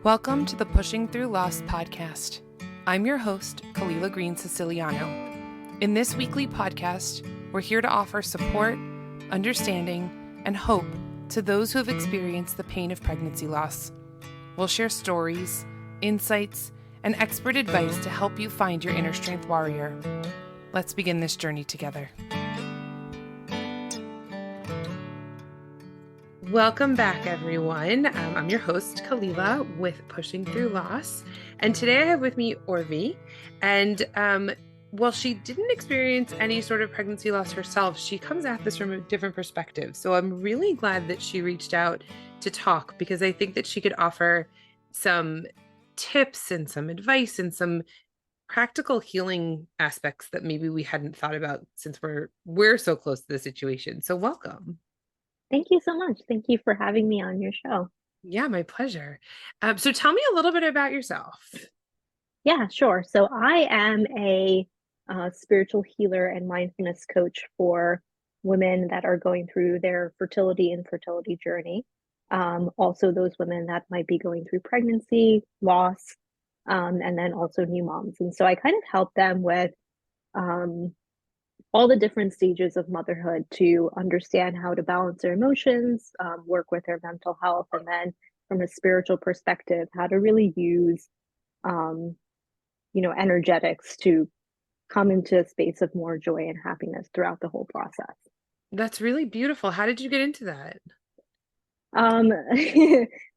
Welcome to the Pushing Through Loss podcast. I'm your host, Kalila Green Siciliano. In this weekly podcast, we're here to offer support, understanding, and hope to those who have experienced the pain of pregnancy loss. We'll share stories, insights, and expert advice to help you find your inner strength warrior. Let's begin this journey together. Welcome back, everyone. I'm your host, Kalila, with Pushing Through Loss. And today I have with me Urvi. And while she didn't experience any sort of pregnancy loss herself, she comes at this from a different perspective. So I'm really glad that she reached out to talk, because I think that she could offer some tips and some advice and some practical healing aspects that maybe we hadn't thought about, since we're so close to the situation. So welcome. Thank you so much. Thank you for having me on your show. Yeah, my pleasure. So tell me a little bit about yourself. Yeah, sure. So I am a spiritual healer and mindfulness coach for women that are going through their fertility and fertility journey. Also, those women that might be going through pregnancy, loss, and then also new moms. And so I kind of help them with um, all the different stages of motherhood to understand how to balance their emotions, work with their mental health, and then from a spiritual perspective, how to really use, um, energetics to come into a space of more joy and happiness throughout the whole process. That's really beautiful. How did you get into that? Um,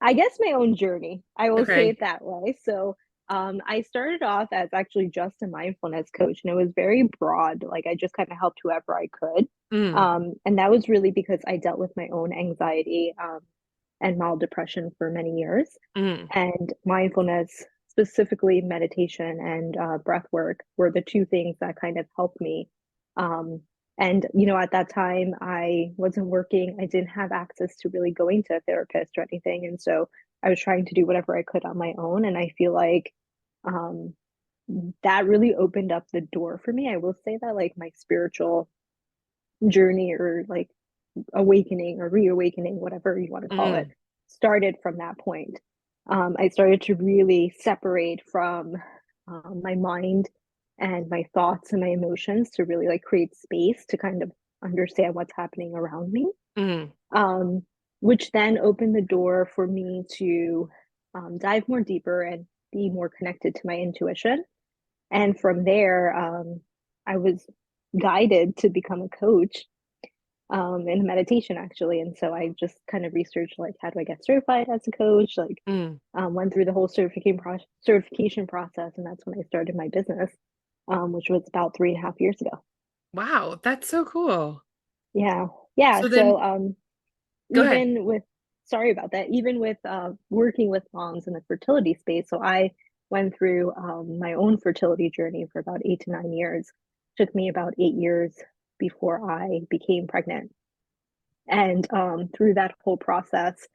I guess my own journey, I will say Okay. it that way. So, I started off as actually just a mindfulness coach, and it was very broad. Like I just kind of helped whoever I could. Mm, And that was really because I dealt with my own anxiety, and mild depression for many years. mm, And mindfulness, specifically meditation and breath work, were the two things that kind of helped me. Um, and, at that time, I wasn't working. I didn't have access to really going to a therapist or anything. And so I was trying to do whatever I could on my own. And I feel like um, that really opened up the door for me. I will say that, like, my spiritual journey, or like awakening or reawakening, whatever you want to call it, mm, started from that point. I started to really separate from my mind and my thoughts and my emotions to really like create space to kind of understand what's happening around me. mm. Um, which then opened the door for me to dive more deeper and be more connected to my intuition. And from there, I was guided to become a coach in meditation, actually. And so I just kind of researched, like, how do I get certified as a coach? Like, Mm. went through the whole certification process, and that's when I started my business, which was about 3.5 years ago. Wow, that's so cool. Yeah, yeah. So So then, go ahead. even with sorry about that, even with working with moms in the fertility space, so I went through my own fertility journey for about 8 to 9 years. Took me about 8 years before I became pregnant. And through that whole process,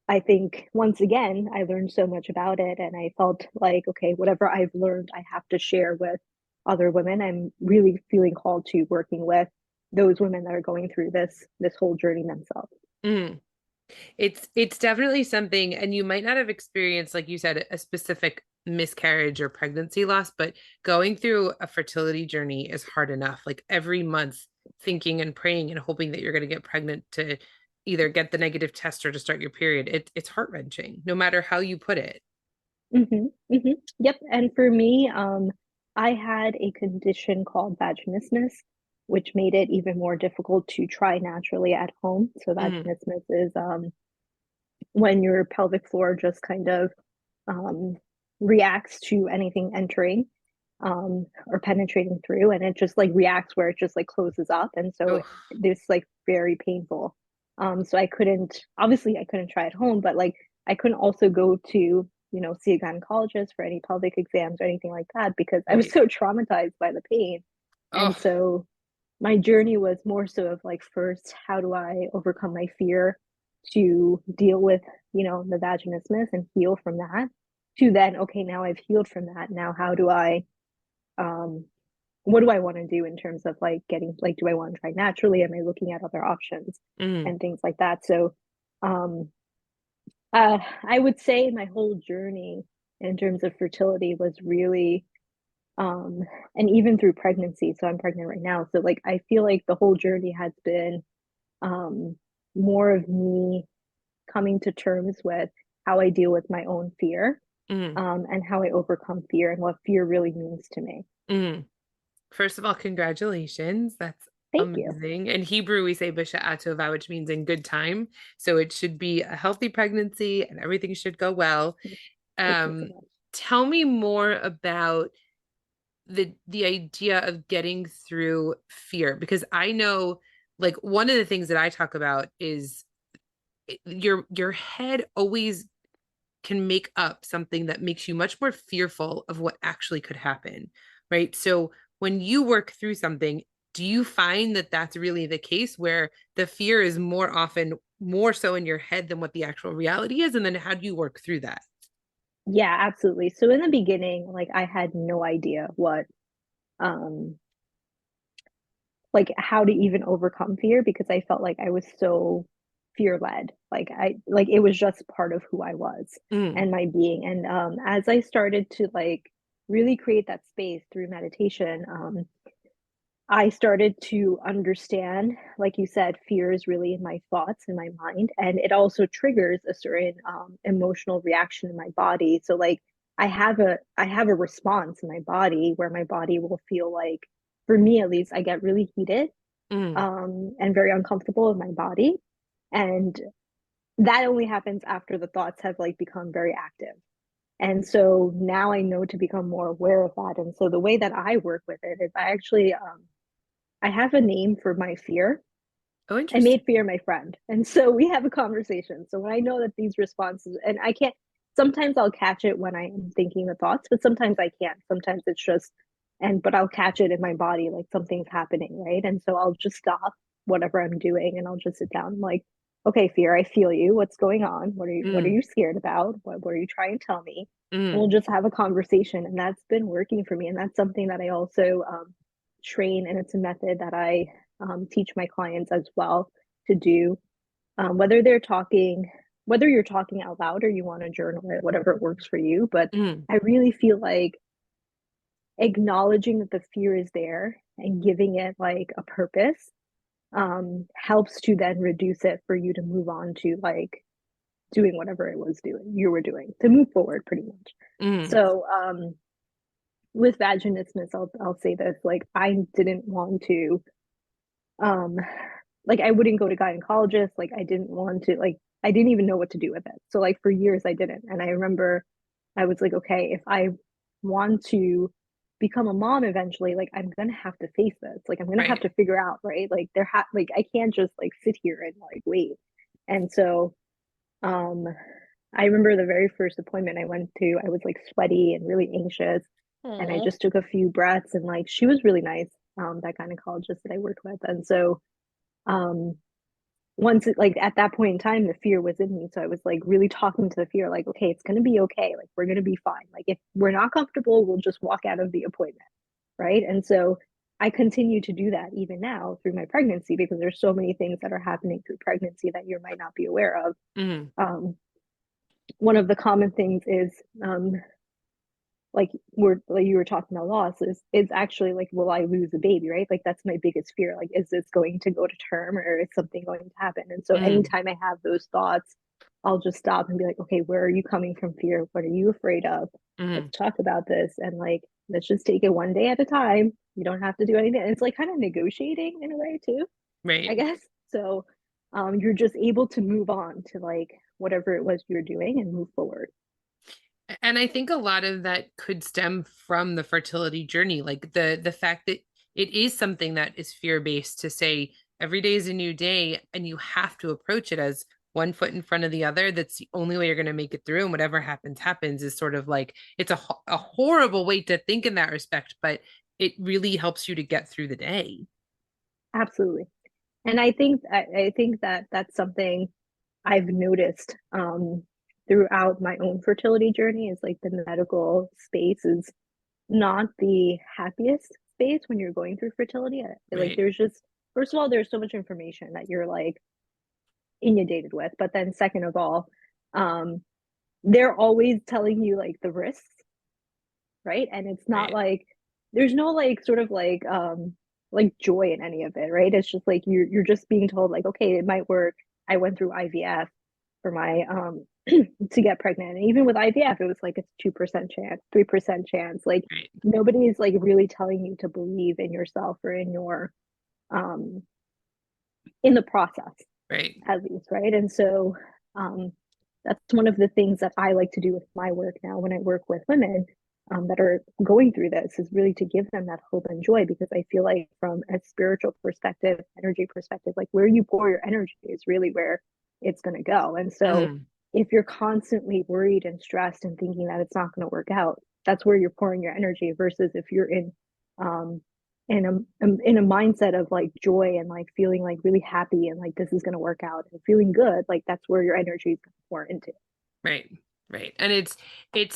I think once again, I learned so much about it. And I felt like, okay, whatever I've learned, I have to share with other women. I'm really feeling called to working with those women that are going through this whole journey themselves. Mm. It's definitely something, and you might not have experienced, like you said, a specific miscarriage or pregnancy loss, but going through a fertility journey is hard enough. Like every month, thinking and praying and hoping that you're going to get pregnant to either get the negative test or to start your period. It's heart-wrenching, no matter how you put it. Yep. And for me, I had a condition called vaginismus, which made it even more difficult to try naturally at home. So Mm, vaginismus is when your pelvic floor just kind of um, reacts to anything entering or penetrating through, and it just like reacts where it just like closes up, and so oh, this like very painful. So obviously I couldn't try at home, but like I couldn't also go to see a gynecologist for any pelvic exams or anything like that because I was right. so traumatized by the pain. And Oh, so my journey was more so of like, first, how do I overcome my fear to deal with the vaginismus and heal from that, to then, okay, now I've healed from that, now how do I um what do I want to do in terms of like getting, like, do I want to try naturally, am I looking at other options mm, and things like that. So um I would say my whole journey in terms of fertility was really, um, and even through pregnancy. So I'm pregnant right now. So like I feel like the whole journey has been um, more of me coming to terms with how I deal with my own fear, Mm, and how I overcome fear and what fear really means to me. mm. First of all, congratulations. That's Thank you. amazing. In Hebrew, we say Bisha Atova, which means in good time. So it should be a healthy pregnancy and everything should go well. Thank you so Um, much. Tell me more about the idea of getting through fear, because I know like one of the things that I talk about is your head always can make up something that makes you much more fearful of what actually could happen, right? So when you work through something, do you find that that's really the case where the fear is more often more so in your head than what the actual reality is? And then how do you work through that? Yeah, absolutely. So in the beginning, like I had no idea what um like how to even overcome fear because I felt like I was so fear led. Like it was just part of who I was Mm, and my being. And as I started to like really create that space through meditation, I started to understand, like you said, fear is really in my thoughts in my mind, and it also triggers a certain emotional reaction in my body. So, like, I have a response in my body where my body will feel like, for me at least, I get really heated, mm, and very uncomfortable in my body, and that only happens after the thoughts have like become very active. And so now I know to become more aware of that. And so the way that I work with it is I actually I have a name for my fear. oh, I interesting. made fear my friend. And so we have a conversation. So when I know that these responses, and I can't, sometimes I'll catch it when I am thinking the thoughts, but sometimes I can't. Sometimes it's just, but I'll catch it in my body, like something's happening, right? And so I'll just stop whatever I'm doing and I'll just sit down. I'm like, okay, fear, I feel you. What's going on? What are Mm, you scared about? What are you trying to tell me? And we'll mm, just have a conversation. And that's been working for me. And that's something that I also train, and it's a method that I teach my clients as well to do, whether they're talking, whether you're talking out loud or you want to journal it, whatever works for you. But mm, I really feel like acknowledging that the fear is there and giving it like a purpose helps to then reduce it for you to move on to like doing whatever it was doing you were doing to move forward pretty much. mm, So with vaginismus, I'll say this, like I didn't want to um like I wouldn't go to gynecologists, like I didn't want to, like I didn't even know what to do with it. So like for years I didn't. And I remember I was like, okay, if I want to become a mom eventually, like I'm gonna have to face this. Like I'm gonna have right. to figure out, right? Like I can't just like sit here and like wait. And so um I remember the very first appointment I went to, I was like sweaty and really anxious. And I Oh. just took a few breaths and like she was really nice, that gynecologist that I worked with. And so um once like at that point in time the fear was in me, so I was like really talking to the fear like, okay, it's going to be okay, like we're going to be fine, like if we're not comfortable we'll just walk out of the appointment, right? And so I continue to do that even now through my pregnancy because there's so many things that are happening through pregnancy that you might not be aware of. Mm, um, One of the common things is like we're like you were talking about loss is actually like, will I lose a baby, right? Like that's my biggest fear, like is this going to go to term or is something going to happen? And so mm, anytime I have those thoughts, I'll just stop and be like, okay, where are you coming from? Fear, what are you afraid of? mm, Let's talk about this, and like let's just take it one day at a time. You don't have to do anything. And it's like kind of negotiating in a way too, I right. guess. So you're just able to move on to like whatever it was you're doing and move forward. And I think a lot of that could stem from the fertility journey, like the fact that it is something that is fear-based to say every day is a new day and you have to approach it as one foot in front of the other. That's the only way you're going to make it through. And whatever happens, happens is sort of like it's a horrible way to think in that respect, but it really helps you to get through the day. Absolutely. And I think that that's something I've noticed throughout my own fertility journey is like the medical space is not the happiest space when you're going through fertility. Like Right. there's just, first of all, there's so much information that you're like inundated with, but then second of all, um, they're always telling you like the risks, right? And it's not Right. like there's no like sort of like joy in any of it, right? It's just like you're just being told like, okay, it might work. I went through IVF for my to get pregnant. And even with IVF, it was like a 2% chance, 3% chance. Like Right. nobody is like really telling you to believe in yourself or in your um in the process Right. at least, right? And so um, that's one of the things that I like to do with my work now when I work with women that are going through this is really to give them that hope and joy because I feel like from a spiritual perspective, energy perspective, like where you pour your energy is really where it's going to go. And so Mm. if you're constantly worried and stressed and thinking that it's not going to work out, that's where you're pouring your energy versus if you're um, in a mindset of like joy and like feeling like really happy and like this is going to work out and feeling good, like that's where your energy is going to pour into. Right. Right. And it's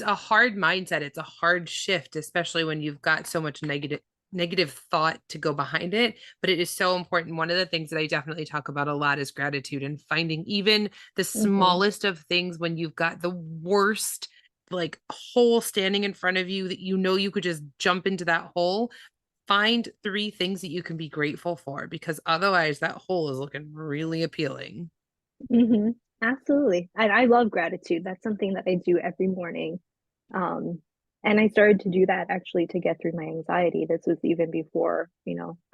a hard mindset. It's a hard shift, especially when you've got so much negative thought to go behind it. But it is so important. One of the things that I definitely talk about a lot is gratitude and finding even the Mm-hmm. smallest of things when you've got the worst like hole standing in front of you that you know you could just jump into that hole. Find three things that you can be grateful for because otherwise that hole is looking really appealing. Mm-hmm. Absolutely. And I love gratitude. That's something that I do every morning. Um, and I started to do that actually to get through my anxiety. This was even before,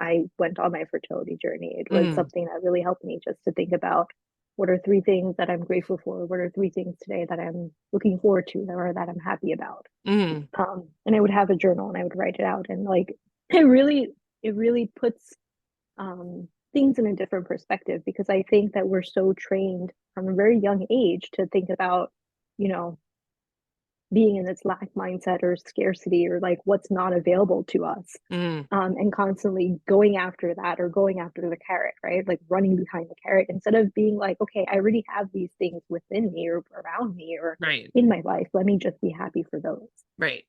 I went on my fertility journey. It was Mm, something that really helped me just to think about what are three things that I'm grateful for? What are three things today that I'm looking forward to or that I'm happy about? mm, And I would have a journal and I would write it out. And like it really puts things in a different perspective because I think that we're so trained from a very young age to think about, you know, being in this lack mindset or scarcity or like what's not available to us. mm. And constantly going after that or going after the carrot, right? Like running behind the carrot instead of being like, okay, I already have these things within me or around me or Right. in my life. Let me just be happy for those. Right.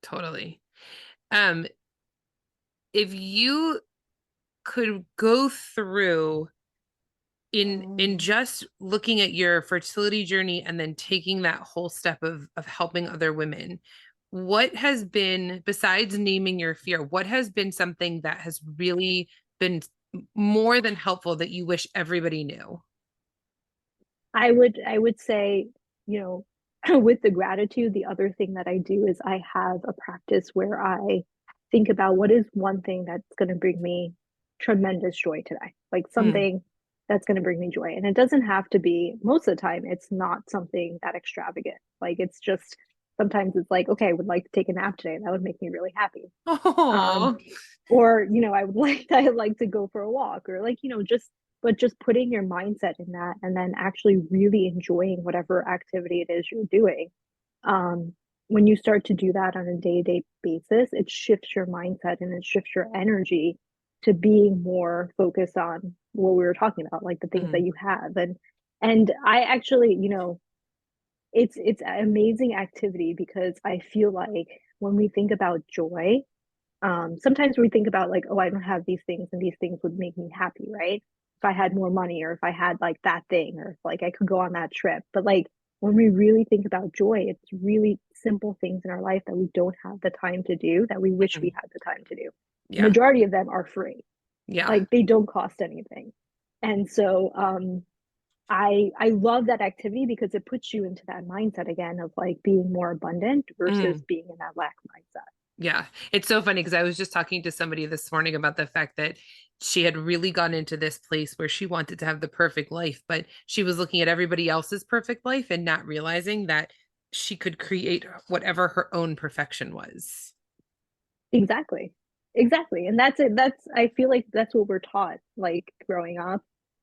Totally. Um, if you could go through in just looking at your fertility journey and then taking that whole step of helping other women, what has been, besides naming your fear, what has been something that has really been more than helpful that you wish everybody knew? I would say, you know, with the gratitude, the other thing that I do is I have a practice where I think about what is one thing that's going to bring me tremendous joy today, like Mm, something that's going to bring me joy. And it doesn't have to be, most of the time, it's not something that extravagant. Like it's just sometimes it's like, okay, I would like to take a nap today. That would make me really happy. Um, oh, or I'd like to go for a walk or like just putting your mindset in that and then actually really enjoying whatever activity it is you're doing. um when you start to do that on a day-to-day basis, it shifts your mindset and it shifts your energy to being more focused on what we were talking about, like the things that mm, you have. And I actually, it's an amazing activity because I feel like when we think about joy, sometimes we think about like, oh, I don't have these things and these things would make me happy, right? If I had more money or if I had like that thing or if like I could go on that trip. But like when we really think about joy, it's really simple things in our life that we don't have the time to do that we wish mm. we had the time to do. The Yeah, majority of them are free. yeah. Like they don't cost anything. And so I love that activity because it puts you into that mindset again of like being more abundant versus Mm. being in that lack mindset. Yeah, it's so funny because I was just talking to somebody this morning about the fact that she had really gone into this place where she wanted to have the perfect life, but she was looking at everybody else's perfect life and not realizing that she could create whatever her own perfection was. Exactly. Exactly. And that's it. I feel like that's what we're taught, like growing up.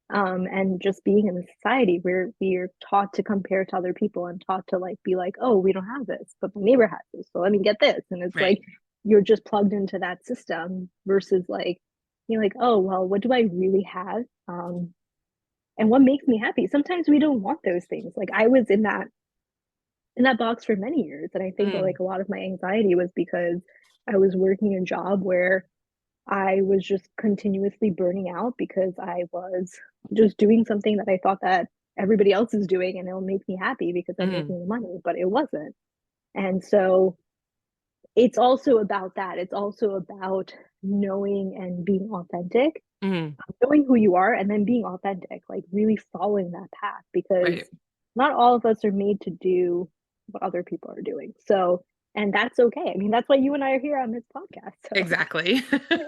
And just being in the society where we're taught to compare to other people and taught to like be like, oh, we don't have this, but my neighbor has this. So let me get this. And it's like Right. you're just plugged into that system versus like you're like, oh well, what do I really have? And what makes me happy? Sometimes we don't want those things. Like I was in that box for many years. And I think that Mm, like a lot of my anxiety was because I was working a job where I was just continuously burning out because I was just doing something that I thought that everybody else is doing and it'll make me happy because I'm Mm-hmm. making the money, but it wasn't. And so it's also about that. It's also about knowing and being authentic, Mm-hmm. knowing who you are, and then being authentic, like really following that path because Right. not all of us are made to do what other people are doing. So, and that's okay. I mean, that's why you and I are here on this podcast. Exactly. So,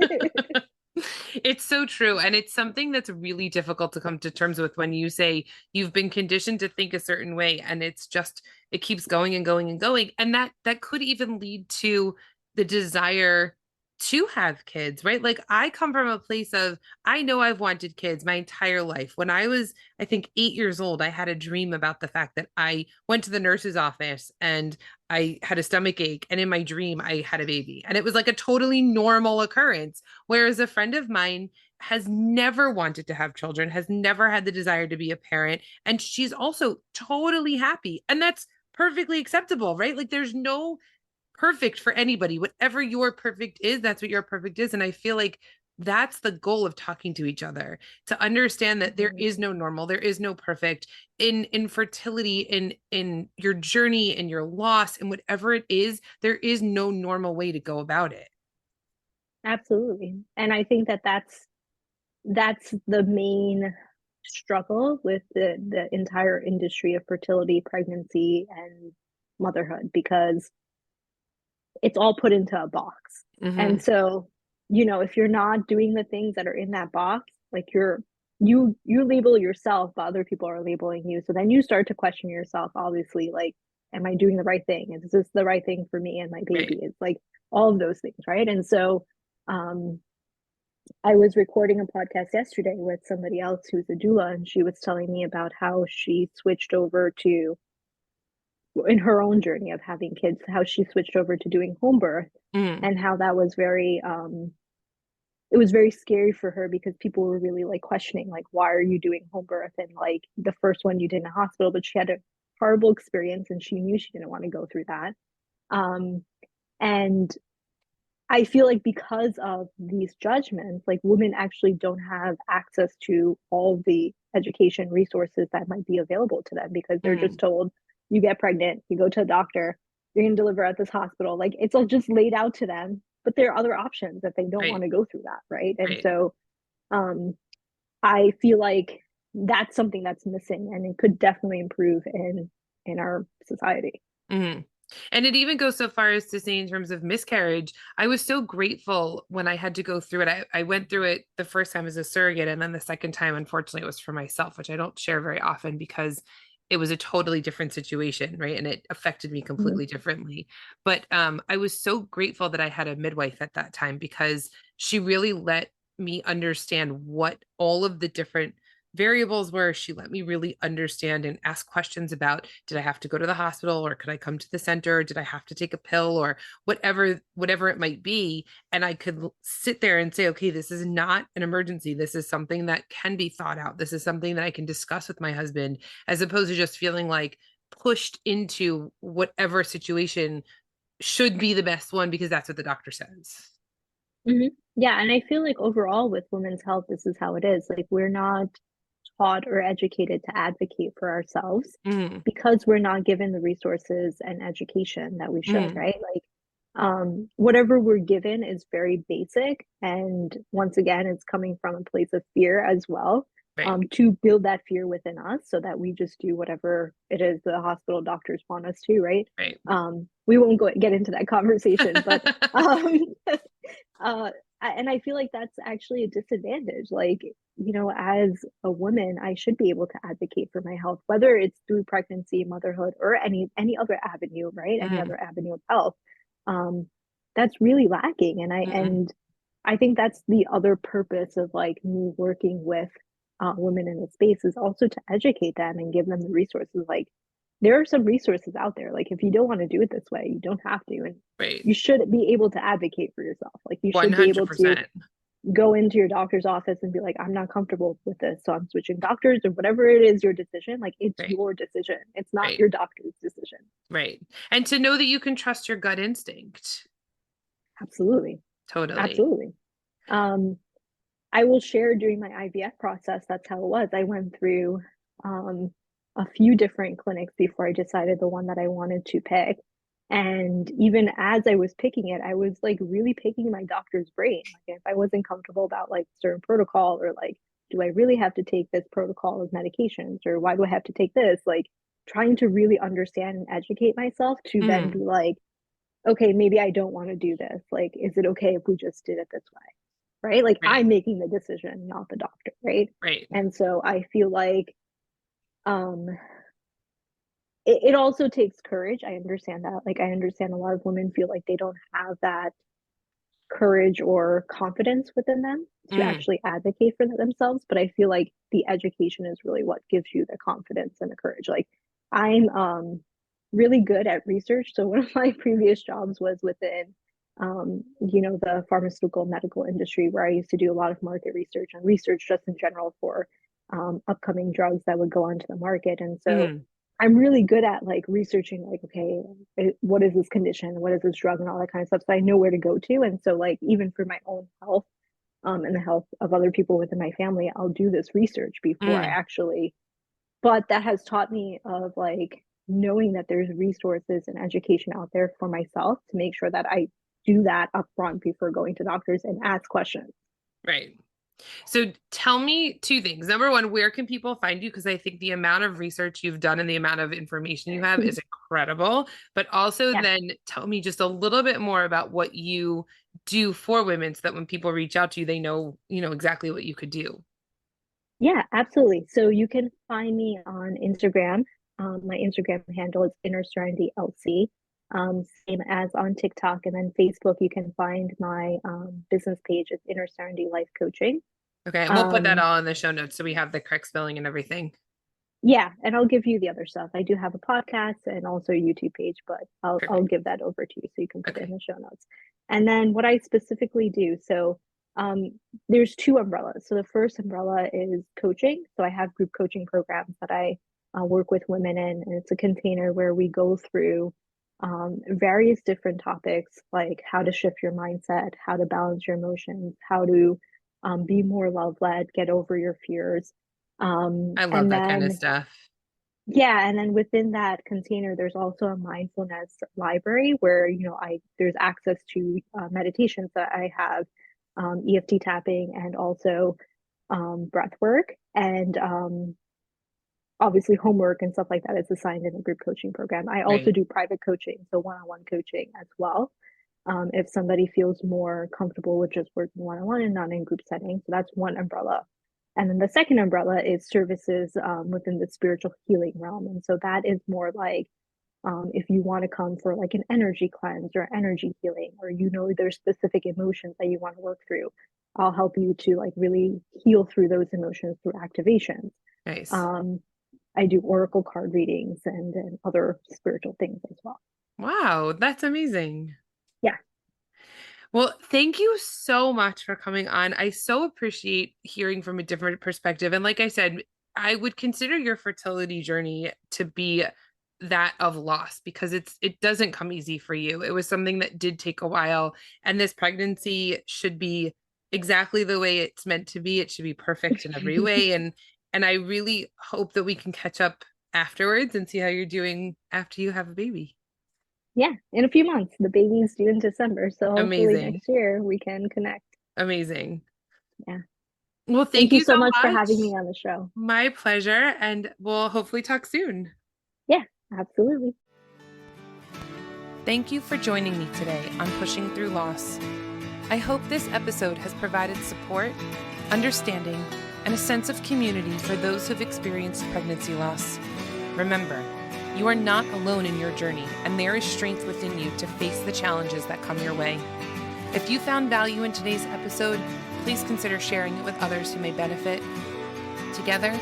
It's so true. And it's something that's really difficult to come to terms with when you say you've been conditioned to think a certain way and it's just it keeps going and going and going. And that could even lead to the desire to have kids, right? Like I come from a place of I know I've wanted kids my entire life. When I was, I think, 8 years old, I had a dream about the fact that I went to the nurse's office and I had a stomach ache. And in my dream, I had a baby. And it was like a totally normal occurrence. Whereas a friend of mine has never wanted to have children, has never had the desire to be a parent. And she's also totally happy. And that's perfectly acceptable, right? Like there's no perfect for anybody. Whatever your perfect is, that's what your perfect is. And I feel like that's the goal of talking to each other to understand that there is no normal, there is no perfect in fertility, in your journey, in your loss, and whatever it is, there is no normal way to go about it. absolutely. And I think that that's the main struggle with the entire industry of fertility, pregnancy, and motherhood because it's all put into a box. Mm-hmm. And so, if you're not doing the things that are in that box, like you label yourself, but other people are labeling you. So then you start to question yourself, obviously, like, am I doing the right thing? Is this the right thing for me and my Right. baby? It's like all of those things, right? And so um I was recording a podcast yesterday with somebody else who's a doula, and she was telling me about how she switched over to in her own journey of having kids, how she switched over to doing home birth Mm-hmm. and how that was very it was very scary for her because people were really like questioning like why are you doing home birth and like the first one you did in a hospital, but she had a horrible experience and she knew she didn't want to go through that. Um and I feel like because of these judgments, like women actually don't have access to all the education resources that might be available to them because they're Mm-hmm. just told you get pregnant, you go to a doctor, you're going to deliver at this hospital. Like it's all just laid out to them, but there are other options that they don't want Right. to go through that, right? And Right. so um, I feel like that's something that's missing, and it could definitely improve in our society. Mm-hmm. And it even goes so far as to say, in terms of miscarriage, I was so grateful when I had to go through it. I went through it the first time as a surrogate, and then the second time, unfortunately, it was for myself, which I don't share very often because it was a totally different situation, right? And it affected me Mm-hmm. completely differently. But I was so grateful that I had a midwife at that time because she really let me understand what all of the different variables were. She let me really understand and ask questions about, did I have to go to the hospital or could I come to the center? Did I have to take a pill or whatever it might be? And I could sit there and say, okay, this is not an emergency. This is something that can be thought out. This is something that I can discuss with my husband, as opposed to just feeling like pushed into whatever situation should be the best one because that's what the doctor says. Mm-hmm. Yeah, and I feel like overall with women's health, this is how it is. Like we're not taught or educated to advocate for ourselves Mm, because we're not given the resources and education that we should, mm, right? Like whatever we're given is very basic, and once again it's coming from a place of fear as well, right, to build that fear within us so that we just do whatever it is the hospital doctors want us to, right? right. We won't get into that conversation, but um uh and I feel like that's actually a disadvantage. Like, as a woman, I should be able to advocate for my health, whether it's through pregnancy, motherhood, or any other avenue, right? Any Mm, other avenue of health. Um, that's really lacking. And mm, I think that's the other purpose of like me working with women in the space is also to educate them and give them the resources. Like there are some resources out there. Like if you don't want to do it this way, you don't have to. And right. you should be able to advocate for yourself. Like you should be able to 100%. go into your doctor's office and be like, I'm not comfortable with this, so I'm switching doctors or whatever it is your decision. Like it's Right. your decision. It's not Right. your doctor's decision. Right. And to know that you can trust your gut instinct. Absolutely. Totally. Absolutely. Um, I will share during my IVF process, that's how it was. I went through a few different clinics before I decided the one that I wanted to pick. And even as I was picking it, I was like really picking my doctor's brain. Like if I wasn't comfortable about like certain protocol, or like, do I really have to take this protocol of medications, or why do I have to take this? Like trying to really understand and educate myself to then be Mm, like, okay, maybe I don't want to do this. Like, is it okay if we just did it this way? Right? Like right, I'm making the decision, not the doctor, right? right, And so I feel like um it also takes courage. I understand that. Like I understand a lot of women feel like they don't have that courage or confidence within them to mm, actually advocate for themselves. But I feel like the education is really what gives you the confidence and the courage. Like I'm really good at research. So one of my previous jobs was within the pharmaceutical medical industry, where I used to do a lot of market research and research just in general for upcoming drugs that would go onto the market. And so mm, I'm really good at like researching, like, okay, what is this condition? What is this drug and all that kind of stuff. So I know where to go to. And so like, even for my own health, and the health of other people within my family, I'll do this research before I mm. actually, but that has taught me of like knowing that there's resources and education out there for myself to make sure that I do that upfront before going to doctors and ask questions. Right. So tell me two things. Number one, where can people find you? Because I think the amount of research you've done and the amount of information you have is incredible. But also Yeah. then tell me just a little bit more about what you do for women so that when people reach out to you, they know, exactly what you could do. Yeah, absolutely. So you can find me on Instagram. My Instagram handle is Inner Serenity LC. Same as on TikTok, and then Facebook. You can find my business page. It's Inner Serenity Life Coaching. Okay. And we'll put that Um, all in the show notes so we have the correct spelling and everything. yeah, and I'll give you the other stuff. I do have a podcast and also a YouTube page, but I'll Perfect. give that over to you so you can put it in Okay. the show notes. And then what I specifically do, so um, there's two umbrellas. So the first umbrella is coaching. So I have group coaching programs that I work with women in, and it's a container where we go through various different topics, like how to shift your mindset, how to balance your emotions, how to be more love led, get over your fears. I love And that kind of then stuff. yeah, and then within that container, there's also a mindfulness library where, there's access to meditations that I have, EFT tapping, and also breath work, and obviously homework and stuff like that is assigned in the group coaching program. I also Right. do private coaching, so one-on-one coaching as well. If somebody feels more comfortable with just working one-on-one and not in group setting. So that's one umbrella. And then the second umbrella is services within the spiritual healing realm. And so that is more like if you want to come for like an energy cleanse or energy healing, or there's specific emotions that you want to work through, I'll help you to like really heal through those emotions through activations. Nice. Um, I do oracle card readings and other spiritual things as well. Wow, that's amazing. Yeah. Well, thank you so much for coming on. I so appreciate hearing from a different perspective. And like I said, I would consider your fertility journey to be that of loss because it doesn't come easy for you. It was something that did take a while, and this pregnancy should be exactly the way it's meant to be. It should be perfect in every way. And I really hope that we can catch up afterwards and see how you're doing after you have a baby. Yeah, in a few months. The baby's due in December, so hopefully Amazing. next year we can connect. Amazing. Yeah. Well, Thank thank you you so so much for having much. me on the show. My pleasure, and we'll hopefully talk soon. Yeah, absolutely. Thank you for joining me today on Pushing Through Loss. I hope this episode has provided support, understanding, and a sense of community for those who've experienced pregnancy loss. Remember, you are not alone in your journey, and there is strength within you to face the challenges that come your way. If you found value in today's episode, please consider sharing it with others who may benefit. Together,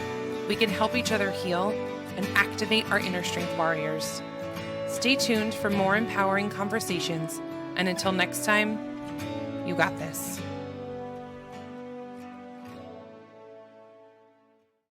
we can help each other heal and activate our inner strength warriors. Stay tuned for more empowering conversations, and until next time, you got this.